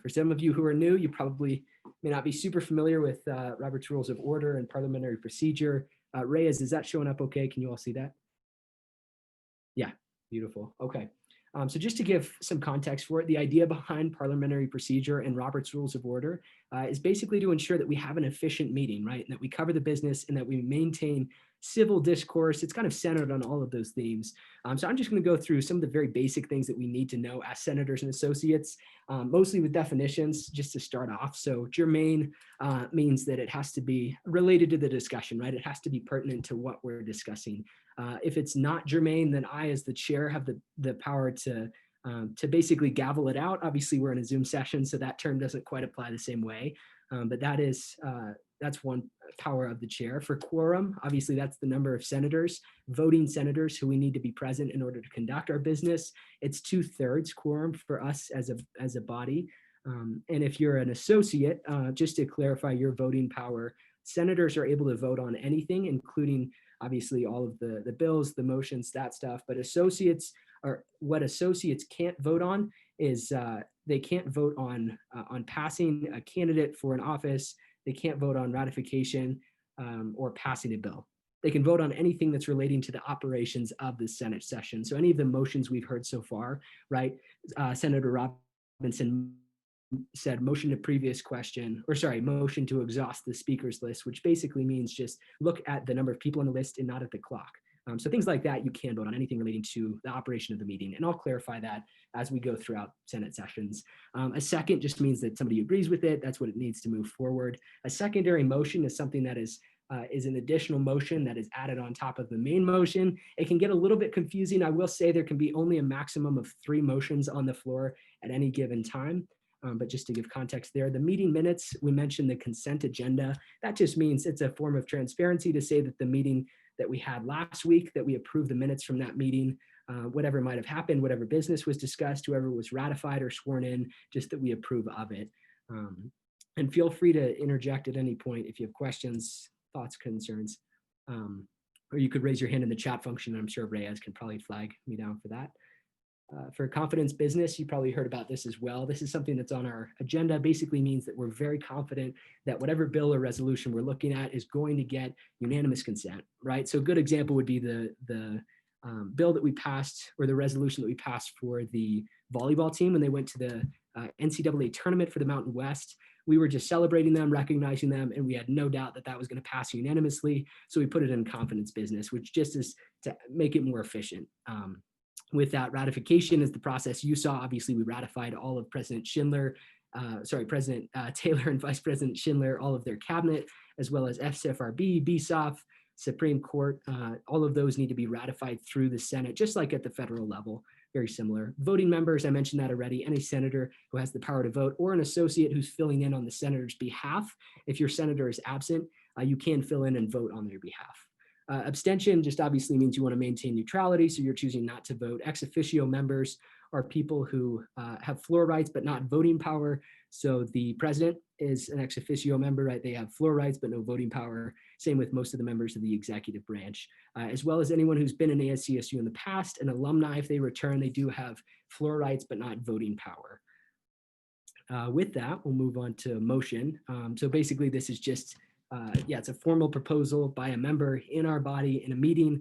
For some of you who are new, you probably may not be super familiar with Robert's Rules of Order and Parliamentary Procedure. Reyes, is that showing up okay? Can you all see that? Yeah, beautiful. Okay. So just to give some context for it, the idea behind parliamentary procedure and Robert's Rules of Order is basically to ensure that we have an efficient meeting, right? And that we cover the business and that we maintain civil discourse. It's kind of centered on all of those themes. So I'm just going to go through some of the very basic things that we need to know as senators and associates, mostly with definitions, just to start off. So germane means that it has to be related to the discussion, right? It has to be pertinent to what we're discussing. If it's not germane, then I, as the chair, have the power to basically gavel it out. Obviously, we're in a Zoom session, so that term doesn't quite apply the same way. But that's one power of the chair. For quorum, obviously, that's the number of senators, voting senators who we need to be present in order to conduct our business. It's 2/3 quorum for us as a body. And if you're an associate, just to clarify your voting power, senators are able to vote on anything, including obviously all of the bills, the motions, that stuff. But what associates can't vote on is they can't vote on passing a candidate for an office. They can't vote on ratification or passing a bill. They can vote on anything that's relating to the operations of the Senate session. So any of the motions we've heard so far, right? Senator Robinson said motion to previous question, or sorry, motion to exhaust the speakers list, which basically means just look at the number of people on the list and not at the clock. So things like that, you can vote on anything relating to the operation of the meeting. And I'll clarify that as we go throughout Senate sessions. A second just means that somebody agrees with it. That's what it needs to move forward. A secondary motion is something that is an additional motion that is added on top of the main motion. It can get a little bit confusing. I will say there can be only a maximum of 3 motions on the floor at any given time. But just to give context there, the meeting minutes, we mentioned the consent agenda. That just means it's a form of transparency to say that the meeting that we had last week, that we approved the minutes from that meeting, whatever might have happened, whatever business was discussed, whoever was ratified or sworn in, just that we approve of it. And feel free to interject at any point if you have questions, thoughts, concerns, or you could raise your hand in the chat function. I'm sure Reyes can probably flag me down for that. For confidence business, you probably heard about this as well. This is something that's on our agenda. Basically means that we're very confident that whatever bill or resolution we're looking at is going to get unanimous consent, right? So a good example would be the bill that we passed, or the resolution that we passed for the volleyball team when they went to the NCAA tournament for the Mountain West. We were just celebrating them, recognizing them, and we had no doubt that that was going to pass unanimously. So we put it in confidence business, which just is to make it more efficient. With that, ratification is the process you saw. Obviously, we ratified all of President Taylor and Vice President Schindler, all of their cabinet, as well as FCFRB, BSOF, Supreme Court. All of those need to be ratified through the Senate, just like at the federal level. Very similar. Voting members, I mentioned that already. Any senator who has the power to vote, or an associate who's filling in on the senator's behalf. If your senator is absent, you can fill in and vote on their behalf. Abstention just obviously means you want to maintain neutrality, so you're choosing not to vote. Ex officio members are people who have floor rights but not voting power. So the president is an ex officio member, right? They have floor rights but no voting power. Same with most of the members of the executive branch, as well as anyone who's been in ASCSU in the past. And alumni, if they return, they do have floor rights but not voting power. With that, we'll move on to motion. So basically, this is just it's a formal proposal by a member in our body in a meeting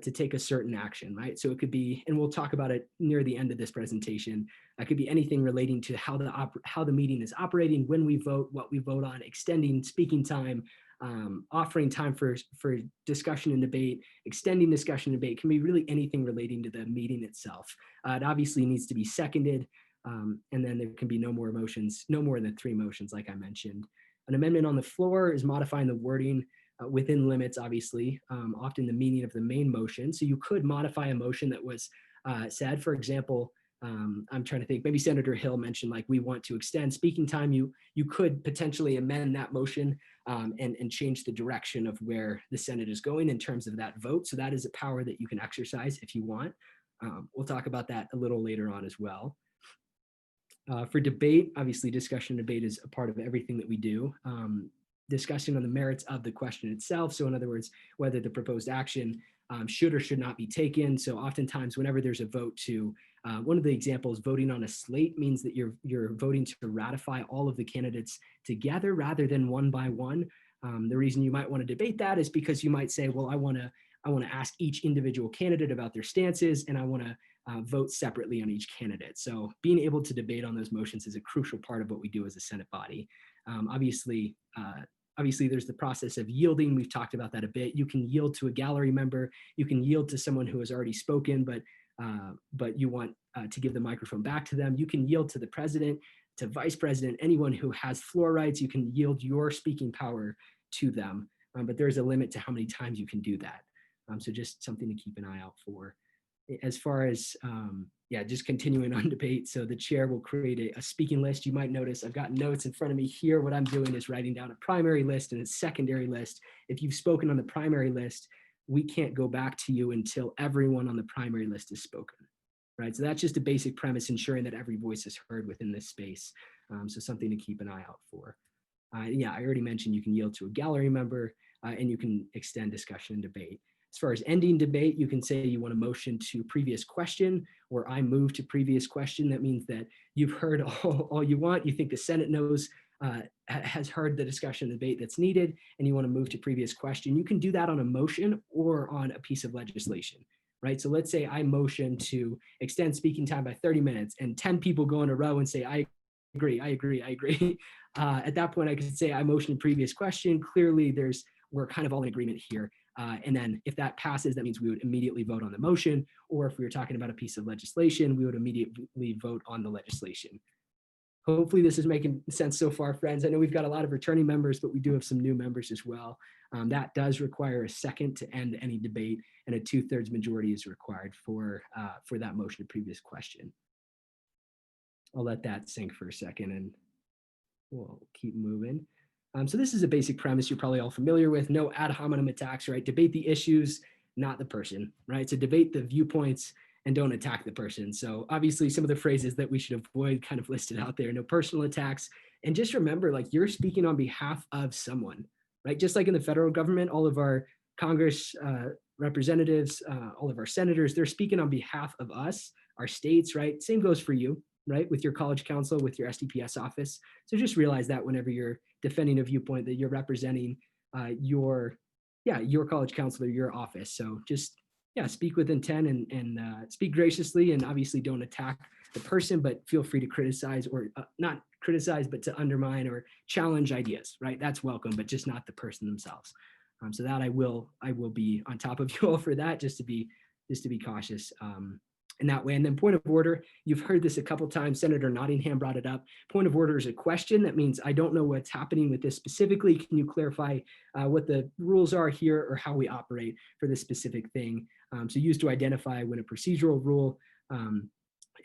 to take a certain action, right? So it could be, and we'll talk about it near the end of this presentation. It could be anything relating to how the meeting is operating, when we vote, what we vote on, extending speaking time, offering time for discussion and debate, extending discussion and debate. Can be really anything relating to the meeting itself. It obviously needs to be seconded, and then there can be no more motions, no more than 3 motions, like I mentioned. An amendment on the floor is modifying the wording within limits, obviously, often the meaning of the main motion. So you could modify a motion that was said. For example, I'm trying to think, maybe Senator Hill mentioned, like, we want to extend speaking time. You could potentially amend that motion and change the direction of where the Senate is going in terms of that vote. So that is a power that you can exercise if you want. We'll talk about that a little later on as well. For debate, obviously discussion and debate is a part of everything that we do. Discussion on the merits of the question itself. So in other words, whether the proposed action should or should not be taken. So oftentimes whenever there's a vote to, one of the examples, voting on a slate means that you're voting to ratify all of the candidates together rather than one by one. The reason you might want to debate that is because you might say, well, I want to ask each individual candidate about their stances, and I want to vote separately on each candidate. So being able to debate on those motions is a crucial part of what we do as a Senate body. Obviously, there's the process of yielding. We've talked about that a bit. You can yield to a gallery member. You can yield to someone who has already spoken, but you want to give the microphone back to them. You can yield to the president, to vice president, anyone who has floor rights. You can yield your speaking power to them, but there's a limit to how many times you can do that. So just something to keep an eye out for. As far as, just continuing on debate. So the chair will create a speaking list. You might notice I've got notes in front of me here. What I'm doing is writing down a primary list and a secondary list. If you've spoken on the primary list, we can't go back to you until everyone on the primary list is spoken, right? So that's just a basic premise, ensuring that every voice is heard within this space. So something to keep an eye out for. I already mentioned you can yield to a gallery member and you can extend discussion and debate. As far as ending debate, you can say you want a motion to previous question, or I move to previous question. That means that you've heard all you want. You think the Senate has heard the discussion debate that's needed, and you want to move to previous question. You can do that on a motion or on a piece of legislation, right? So let's say I motion to extend speaking time by 30 minutes, and 10 people go in a row and say, I agree. At that point, I could say I motion to previous question. Clearly, we're kind of all in agreement here. And then if that passes, that means we would immediately vote on the motion, or if we were talking about a piece of legislation, we would immediately vote on the legislation. Hopefully this is making sense so far, friends. I know we've got a lot of returning members, but we do have some new members as well. That does require a second to end any debate, and a 2/3 majority is required for that motion to previous question. I'll let that sink for a second and we'll keep moving. So this is a basic premise you're probably all familiar with. No ad hominem attacks, right? Debate the issues, not the person, right? So debate the viewpoints and don't attack the person. So obviously some of the phrases that we should avoid kind of listed out there. No personal attacks. And just remember, like, you're speaking on behalf of someone, right? Just like in the federal government, all of our Congress representatives, all of our senators, they're speaking on behalf of us, our states, right? Same goes for you, right? With your college council, with your SDPS office. So just realize that whenever you're defending a viewpoint, that you're representing your college counselor, your office. So just, speak with intent and speak graciously, and obviously don't attack the person, but feel free to criticize, or not criticize, but to undermine or challenge ideas, right? That's welcome, but just not the person themselves. So that I will be on top of you all for that, just to be cautious in that way. And then point of order, you've heard this a couple times. Senator Nottingham brought it up. Point of order is a question. That means I don't know what's happening with this specifically. Can you clarify what the rules are here, or how we operate for this specific thing? So used to identify when a procedural rule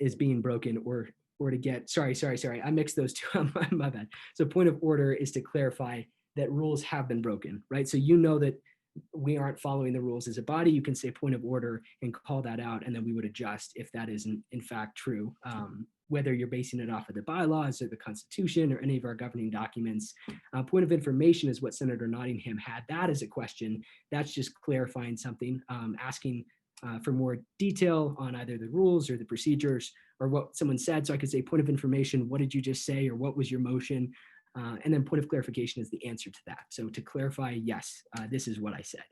is being broken, or to get, sorry, I mixed those two, my bad. So point of order is to clarify that rules have been broken, right? So you know that we aren't following the rules as a body. You can say point of order and call that out, and then we would adjust if that isn't in fact true, whether you're basing it off of the bylaws or the Constitution or any of our governing documents. Point of information is what Senator Nottingham had. That is a question. That's just clarifying something, asking for more detail on either the rules or the procedures or what someone said. So I could say point of information, what did you just say, or what was your motion? And then point of clarification is the answer to that. So to clarify, yes, this is what I said.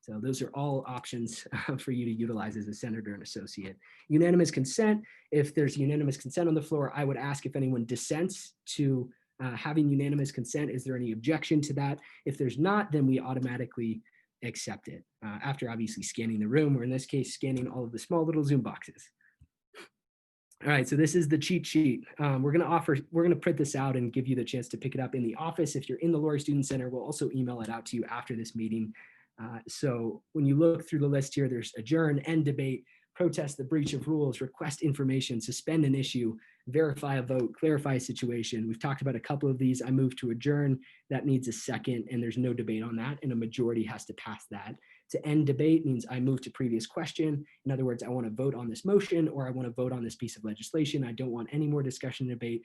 So those are all options for you to utilize as a senator and associate. Unanimous consent. If there's unanimous consent on the floor, I would ask if anyone dissents to having unanimous consent. Is there any objection to that? If there's not, then we automatically accept it after obviously scanning the room, or in this case, scanning all of the small little Zoom boxes. All right, so this is the cheat sheet. We're gonna print this out and give you the chance to pick it up in the office. If you're in the Laurie Student Center, we'll also email it out to you after this meeting. So when you look through the list here, there's adjourn, end debate, protest the breach of rules, request information, suspend an issue, verify a vote, clarify a situation. We've talked about a couple of these. I move to adjourn. That needs a second, and there's no debate on that, and a majority has to pass that. To end debate means I move to previous question. In other words, I want to vote on this motion, or I want to vote on this piece of legislation. I don't want any more discussion and debate.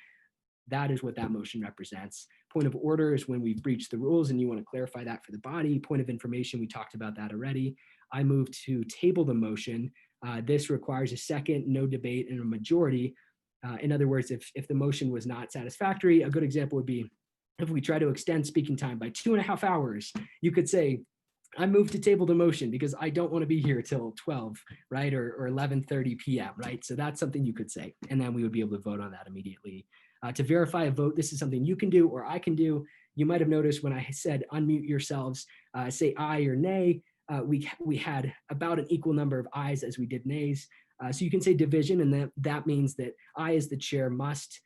That is what that motion represents. Point of order is when we've breached the rules and you want to clarify that for the body. Point of information, we talked about that already. I move to table the motion. This requires a second, no debate, and a majority. In other words, if the motion was not satisfactory, a good example would be if we try to extend speaking time by 2.5 hours, you could say, I move to table the motion because I don't want to be here till 12, right? Or 11:30 p.m., right? So that's something you could say. And then we would be able to vote on that immediately. To verify a vote, this is something you can do or I can do. You might have noticed when I said unmute yourselves, say aye or nay, we had about an equal number of ayes as we did nays. So you can say division, and that means that I, as the chair, must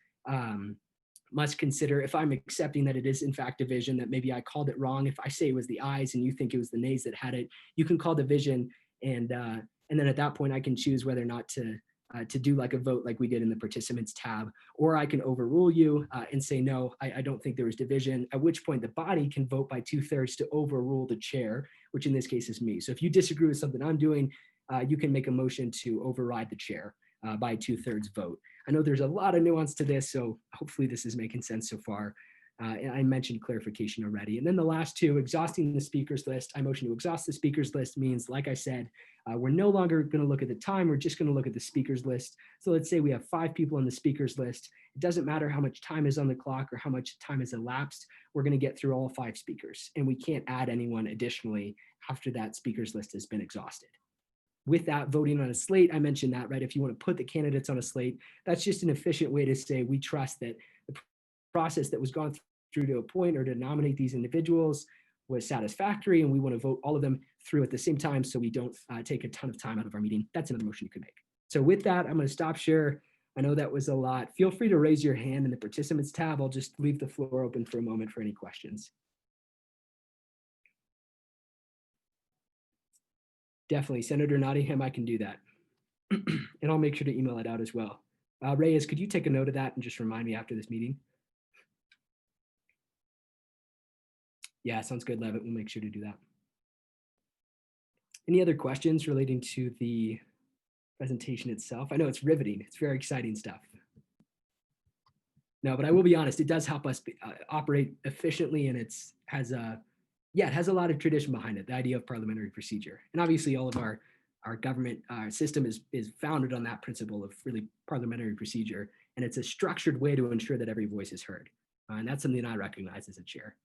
consider, if I'm accepting that it is in fact division, that maybe I called it wrong. If I say it was the ayes and you think it was the nays that had it, you can call division, and then at that point I can choose whether or not to do like a vote like we did in the participants tab, or I can overrule you and say, no, I don't think there was division, at which point the body can vote by 2/3 to overrule the chair, which in this case is me. So if you disagree with something I'm doing, you can make a motion to override the chair by 2/3 vote. I know there's a lot of nuance to this, so hopefully this is making sense so far. I mentioned clarification already. And then the last two, exhausting the speakers list. I motion to exhaust the speakers list means, like I said, we're no longer going to look at the time. We're just going to look at the speakers list. So let's say we have 5 people on the speakers list. It doesn't matter how much time is on the clock or how much time has elapsed. We're going to get through all 5 speakers, and we can't add anyone additionally after that speakers list has been exhausted. With that, voting on a slate, I mentioned that, right? If you want to put the candidates on a slate, that's just an efficient way to say we trust that the process that was gone through to appoint or to nominate these individuals was satisfactory, and we want to vote all of them through at the same time so we don't take a ton of time out of our meeting. That's another motion you can make. So with that, I'm going to stop share. I know that was a lot. Feel free to raise your hand in the participants tab. I'll just leave the floor open for a moment for any questions. Definitely, Senator Nottingham, I can do that. And I'll make sure to email it out as well. Reyes, could you take a note of that and just remind me after this meeting? Yeah, sounds good, Levitt. We'll make sure to do that. Any other questions relating to the presentation itself? I know it's riveting. It's very exciting stuff. No, but I will be honest, it does help us operate efficiently, and it has a lot of tradition behind it, the idea of parliamentary procedure. And obviously all of our government system is founded on that principle of really parliamentary procedure. And it's a structured way to ensure that every voice is heard. And that's something I recognize as a chair.